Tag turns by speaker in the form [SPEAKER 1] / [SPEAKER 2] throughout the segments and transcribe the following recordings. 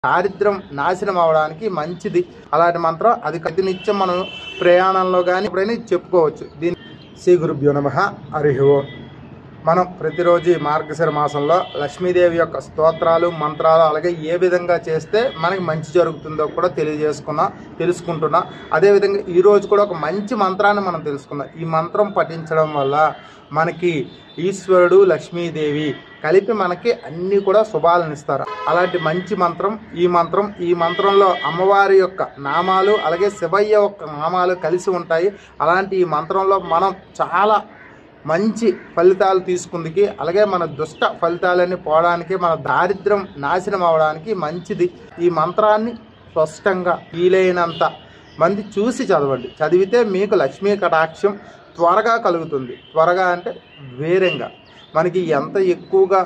[SPEAKER 1] దారిద్ర్యం నాశనం అవడానికి మంచిది. అలాంటి మంత్రం అది ప్రతినిత్యం మనం ప్రయాణంలో కానీ ఎప్పుడైనా చెప్పుకోవచ్చు. దీని శ్రీ గురుభ్యో నమః. హరి ఓం. మనం ప్రతిరోజు ఈ మార్గశిర మాసంలో లక్ష్మీదేవి యొక్క స్తోత్రాలు మంత్రాలు అలాగే ఏ విధంగా చేస్తే మనకి మంచి జరుగుతుందో కూడా తెలుసుకుంటున్నాం. అదేవిధంగా ఈరోజు కూడా ఒక మంచి మంత్రాన్ని మనం తెలుసుకుందాం. ఈ మంత్రం పఠించడం వల్ల మనకి ఈశ్వరుడు లక్ష్మీదేవి కలిపి మనకి అన్నీ కూడా శుభాలను ఇస్తారు. అలాంటి మంచి మంత్రం ఈ మంత్రంలో అమ్మవారి యొక్క నామాలు అలాగే శివయ్య యొక్క నామాలు కలిసి ఉంటాయి. అలాంటి ఈ మంత్రంలో మనం చాలా మంచి ఫలితాలు తీసుకుందికి అలాగే మన దుష్ట ఫలితాలన్నీ పోవడానికి మన దారిద్ర్యం నాశనం అవడానికి మంచిది. ఈ మంత్రాన్ని స్పష్టంగా వీలైనంత మంది చూసి చదవండి. చదివితే మీకు లక్ష్మీ కటాక్షం త్వరగా కలుగుతుంది. త్వరగా అంటే వేరంగా మనకి ఎంత ఎక్కువగా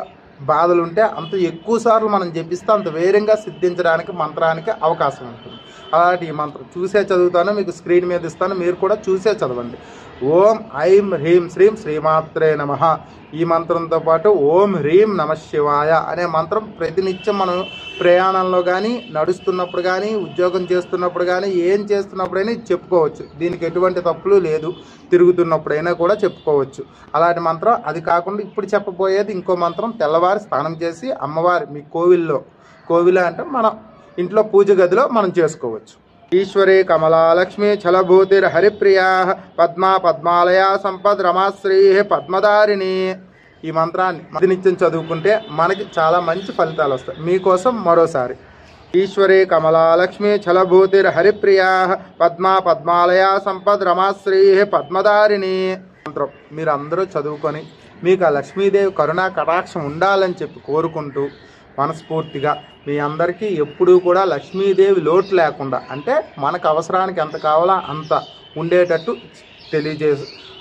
[SPEAKER 1] బాధలు ఉంటే అంత ఎక్కువ సార్లు మనం జపిస్తే అంత వేరంగా సిద్ధించడానికి మంత్రానికి అవకాశం ఉంటుంది. అలాంటి ఈ మంత్రం చూసే చదువుతాను, మీకు స్క్రీన్ మీద ఇస్తాను, మీరు కూడా చూసే చదవండి. ఓం ఐం హ్రీం శ్రీం శ్రీమాత్రే నమః. ఈ మంత్రంతో పాటు ఓం హ్రీం నమః శివాయ అనే మంత్రం ప్రతినిత్యం మనం ప్రయాణంలో కానీ నడుస్తున్నప్పుడు కానీ ఉద్యోగం చేస్తున్నప్పుడు కానీ ఏం చేస్తున్నప్పుడైనా చెప్పుకోవచ్చు. దీనికి ఎటువంటి తప్పులు లేదు. తిరుగుతున్నప్పుడైనా కూడా చెప్పుకోవచ్చు. అలాంటి మంత్రం అది కాకుండా ఇప్పుడు చెప్పబోయేది ఇంకో మంత్రం. తెల్లవారి స్నానం చేసి అమ్మవారి మీ కోవిల అంటే మన ఇంట్లో పూజ గదిలో మనం చేసుకోవచ్చు. ఈశ్వరే కమలా లక్ష్మీ ఛలభూతిర్ హరిప్రియా పద్మా పద్మాలయా సంపద్ రమాశ్రీ పద్మధారిణి. ఈ మంత్రాన్ని ప్రతినిత్యం చదువుకుంటే మనకి చాలా మంచి ఫలితాలు వస్తాయి. మీకోసం మరోసారి ఈశ్వరే కమలా లక్ష్మీ ఛలభూతిర్ హరిప్రియా పద్మా పద్మాలయా సంపద్ రమాశ్రీ పద్మధారిణి మంత్రం మీరు అందరూ చదువుకొని మీకు ఆ లక్ష్మీదేవి కరుణా కటాక్షం ఉండాలని చెప్పి కోరుకుంటూ మనస్ఫూర్తిగా మీ అందరికీ ఎప్పుడూ కూడా లక్ష్మీదేవి లోటు లేకుండా అంటే మనకు అవసరానికి ఎంత కావాలో అంత ఉండేటట్టు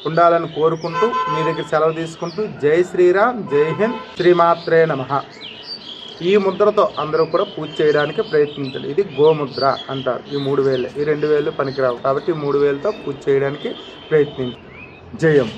[SPEAKER 1] ఉండాలని కోరుకుంటూ మీ దగ్గర సెలవు తీసుకుంటూ జై శ్రీరామ్, జై హింద్, శ్రీమాత్రే నమః. ఈ ముద్రతో అందరూ కూడా పూజ చేయడానికి ప్రయత్నించండి. ఇది గోముద్ర అంటారు. ఈ 3 వేలు, ఈ 2 వేలు పనికిరావు కాబట్టి ఈ 3 వేలతో పూజ చేయడానికి ప్రయత్నించండి. జయం.